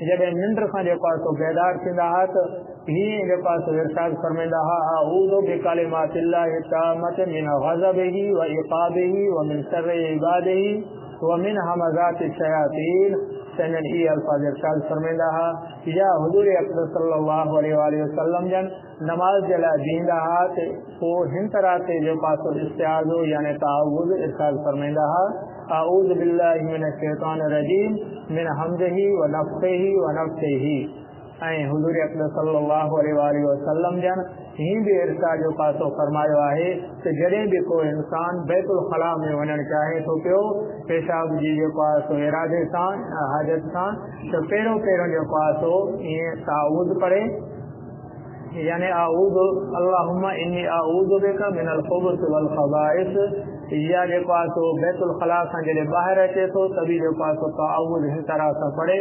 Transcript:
जॾहिं निंड खां जेको आहे सो बेदार थींदा हुआ त हीअं जेको आहे सो इरशाद फरमाईंदा हुआ अऊज़ु बिकलिमातिल्लाहि ताम्मति मिन ग़ज़बिही व इक़ाबिही व मिन शर्रि इबादिही व मिन हमज़ाति शयातीन। सनन ई अल्फाज इरशाद फरमाईंदा हुआ या हुज़ूर अक़दस सल्लल्लाहु अलैहि वसल्लम जन नमाज जे लाइ बीहंदा हुआ त पोइ हिन तरह ते जेको आहे सो इस्तिआज़ो यानी तआवुज़ इरशाद फरमाईंदा हुआ अऊज़ु बिल्लाहि मिनश शैतानिर रजीम मिन हमज़िही व नफ़्ख़िही व नफ़्सिही। ऐं हुज़ूर अक़दस सल्लल्लाहु अलैहि वसल्लम जन हीअं बि इरशाद जो पासो फरमायो आहे त जॾहिं बि कोई इंसान बैतुल ख़ला में वञणु चाहे थो पियो पेशाब जी जेको आहे सो इरादे सां हाजत सां त पहिरियों जेको आहे सो ईअं तआवुज़ पढ़े यानी अऊज़ु अल्लाहुम्मा इन्नी अऊज़ु बिका मिनल ख़ुबुस वल ख़बाइस या जेको आहे सो बैतुल ख़ला खां जॾहिं ॿाहिरि अचे थो त बि जेको आहे सो तआवुज़ हिन तरह सां पढ़े